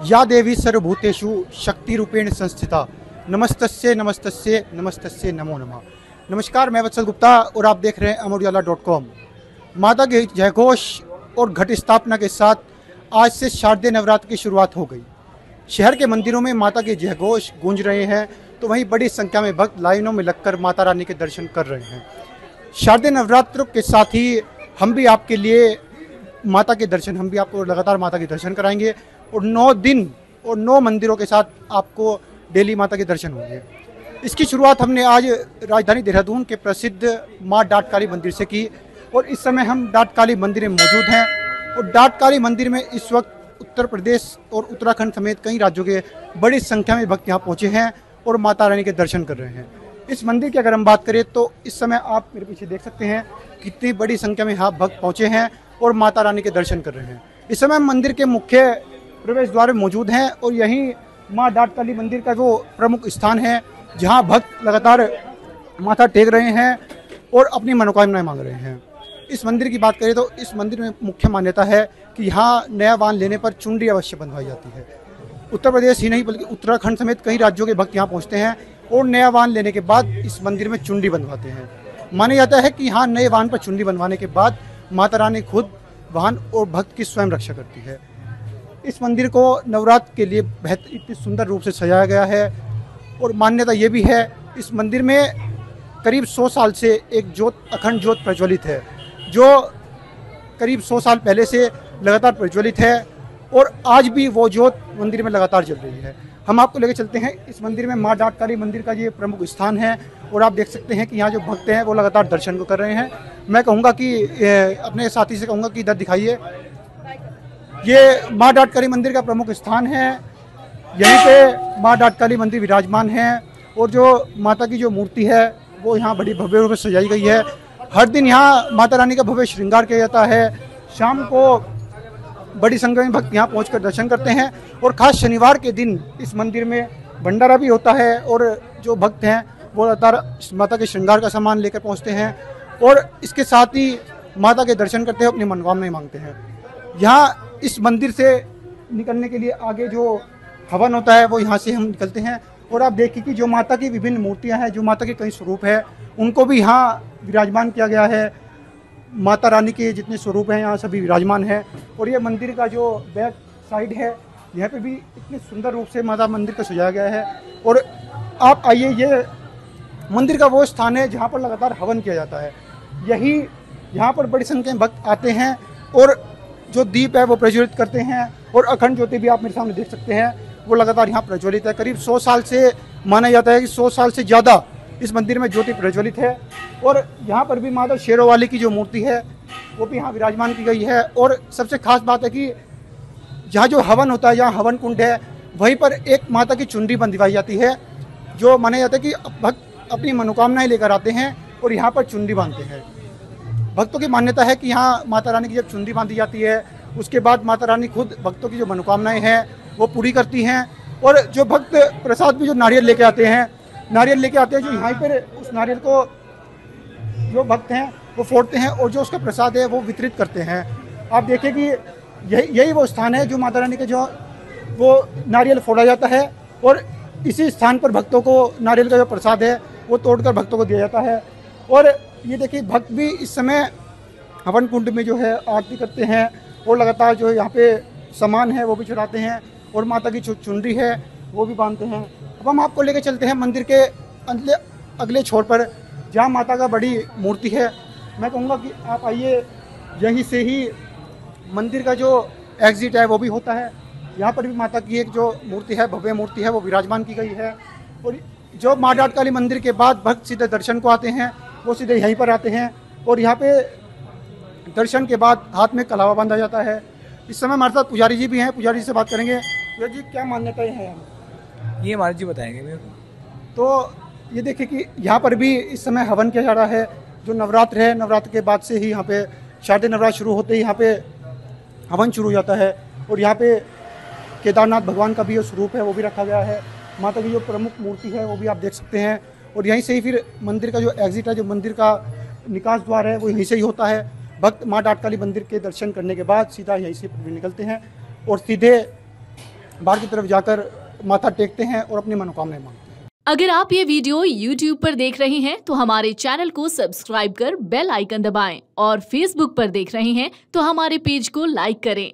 या देवी सर्वभूतेषु शक्तिरूपेण संस्थिता नमस्तस्ये नमस्तस्ये नमस्तस्ये नमो नमः। नमस्कार, मैं वत्सल गुप्ता और आप देख रहे हैं amodyala.com। माता के जयघोष और घट स्थापना के साथ आज से शारदीय नवरात्र की शुरुआत हो गई। शहर के मंदिरों में माता के जयघोष गूंज रहे हैं, तो वहीं बड़ी संख्या में भक्त लाइनों में लगकर माता रानी के दर्शन कर रहे हैं। शारदीय नवरात्र के साथ ही हम भी आपके लिए माता के दर्शन, हम भी आपको लगातार माता के दर्शन कराएंगे और 9 दिन और 9 मंदिरों के साथ आपको डेली माता के दर्शन होंगे। इसकी शुरुआत हमने आज राजधानी देहरादून के प्रसिद्ध माँ डाटकाली मंदिर से की और इस समय हम डाटकाली मंदिर में मौजूद हैं। और डाटकाली मंदिर में इस वक्त उत्तर प्रदेश और उत्तराखंड समेत कई राज्यों के बड़ी संख्या में भक्त यहाँ पहुँचे हैं और माता रानी के दर्शन कर रहे हैं। इस मंदिर की अगर हम बात करें तो इस समय आप मेरे पीछे देख सकते हैं कितनी बड़ी संख्या में यहाँ भक्त पहुँचे हैं और माता रानी के दर्शन कर रहे हैं। इस समय मंदिर के मुख्य प्रवेश द्वार में मौजूद हैं और यहीं माँ डाटकाली मंदिर का जो प्रमुख स्थान है जहाँ भक्त लगातार माथा टेक रहे हैं और अपनी मनोकामनाएं मांग रहे हैं। इस मंदिर की बात करें तो इस मंदिर में मुख्य मान्यता है कि यहाँ नया वाहन लेने पर चुनरी अवश्य बंधवाई जाती है। उत्तर प्रदेश ही नहीं बल्कि उत्तराखंड समेत कई राज्यों के भक्त यहाँ पहुँचते हैं और नया वाहन लेने के बाद इस मंदिर में चुनरी बंधवाते हैं। माना जाता है कि यहाँ नए वाहन पर चुनरी बंधवाने के बाद माता रानी खुद वाहन और भक्त की स्वयं रक्षा करती है। इस मंदिर को नवरात्र के लिए बेहतर इतनी सुंदर रूप से सजाया गया है और मान्यता ये भी है इस मंदिर में करीब 100 साल से एक ज्योत, अखंड ज्योत प्रज्वलित है, जो करीब 100 साल पहले से लगातार प्रज्वलित है और आज भी वो ज्योत मंदिर में लगातार जल रही है। हम आपको लेकर चलते हैं इस मंदिर में। माँ डाटकाली मंदिर का ये प्रमुख स्थान है और आप देख सकते हैं कि यहाँ जो भक्त हैं वो लगातार दर्शन को कर रहे हैं। मैं कहूँगा कि अपने साथी से कहूँगा कि इधर दिखाइए। ये माँ डाटकाली मंदिर का प्रमुख स्थान है, यहीं पे माँ डाटकाली मंदिर विराजमान है और जो माता की जो मूर्ति है वो यहाँ बड़ी भव्य रूप से सजाई गई है। हर दिन यहाँ माता रानी का भव्य श्रृंगार किया जाता है। शाम को बड़ी संख्या में भक्त यहाँ पहुँचकर दर्शन करते हैं और खास शनिवार के दिन इस मंदिर में भंडारा भी होता है और जो भक्त हैं वो लगातार माता के श्रृंगार का सामान लेकर पहुँचते हैं और इसके साथ ही माता के दर्शन करते हैं, अपनी मनोकामनाएं मांगते हैं। यहाँ इस मंदिर से निकलने के लिए आगे जो हवन होता है वो यहाँ से हम निकलते हैं और आप देखिए कि जो माता की विभिन्न मूर्तियाँ हैं, जो माता के कई स्वरूप है, उनको भी यहाँ विराजमान किया गया है। माता रानी के जितने स्वरूप हैं यहाँ सभी विराजमान हैं और ये मंदिर का जो बैक साइड है यहाँ पे भी इतने सुंदर रूप से माता मंदिर को सजाया गया है। और आप आइए, ये मंदिर का वो स्थान है जहाँ पर लगातार हवन किया जाता है। यही यहाँ पर बड़ी संख्या में भक्त आते हैं और जो दीप है वो प्रज्वलित करते हैं और अखंड ज्योति भी आप मेरे सामने देख सकते हैं वो लगातार यहाँ प्रज्वलित है। करीब 100 साल से माना जाता है कि 100 साल से ज़्यादा इस मंदिर में ज्योति प्रज्वलित है और यहाँ पर भी माता शेरों वाली की जो मूर्ति है वो भी यहाँ विराजमान की गई है। और सबसे खास बात है कि जहाँ जो हवन होता है, जहाँ हवन कुंड है, वहीं पर एक माता की चुनरी बंधवाई जाती है, जो माना जाता है कि भक्त अपनी मनोकामनाएं लेकर आते हैं और यहाँ पर चुनरी बांधते हैं। भक्तों की मान्यता है कि यहाँ माता रानी की जब चुनरी बांधी जाती है उसके बाद माता रानी खुद भक्तों की जो मनोकामनाएं हैं वो पूरी करती हैं। और जो भक्त प्रसाद भी जो नारियल लेके आते हैं जो यहाँ पर उस नारियल को जो भक्त हैं वो फोड़ते हैं और जो उसका प्रसाद है वो वितरित करते हैं। आप देखिए कि यही वो स्थान है जो माता रानी के जो वो नारियल फोड़ा जाता है और इसी स्थान पर भक्तों को नारियल का जो प्रसाद है वो तोड़कर भक्तों को दिया जाता है। और ये देखिए भक्त भी इस समय हवन कुंड में जो है आरती करते हैं और लगातार जो है यहाँ पे सामान है वो भी चढ़ाते हैं और माता की जो चुनरी है वो भी बांधते हैं। अब हम आपको लेकर चलते हैं मंदिर के अगले छोर पर जहाँ माता का बड़ी मूर्ति है। मैं कहूँगा कि आप आइए, यहीं से ही मंदिर का जो एग्जिट है वो भी होता है। यहाँ पर भी माता की एक जो मूर्ति है, भव्य मूर्ति है, वो विराजमान की गई है। और जो माँ डाटकाली मंदिर के बाद भक्त सीधे दर्शन को आते हैं वो सीधे यहीं पर आते हैं और यहाँ पे दर्शन के बाद हाथ में कलावा बांधा जाता है। इस समय हमारे साथ पुजारी जी भी हैं, पुजारी जी से बात करेंगे। पुजारी जी, क्या मान्यताएं हैं? ये महाराज जी बताएंगे मेरे को। तो ये देखिए कि यहाँ पर भी इस समय हवन किया जा रहा है। जो नवरात्र है, नवरात्र के बाद से ही यहाँ पे शारदीय नवरात्र शुरू होते ही यहाँ पे हवन शुरू हो जाता है और यहाँ पे केदारनाथ भगवान का भी जो स्वरूप है वो भी रखा गया है। माता की जो प्रमुख मूर्ति है वो भी आप देख सकते हैं और यहीं से ही फिर मंदिर का जो एग्जिट है, जो मंदिर का निकास द्वार है वो यहीं से ही होता है। भक्त माँ डाटकाली मंदिर के दर्शन करने के बाद सीधा यहीं से निकलते हैं और सीधे बाहर की तरफ जाकर माथा टेकते हैं और अपनी मनोकामनाएं मांगते हैं। अगर आप ये वीडियो YouTube पर देख रहे हैं तो हमारे चैनल को सब्सक्राइब कर बेल आइकन दबाएं और Facebook पर देख रहे हैं तो हमारे पेज को लाइक करें।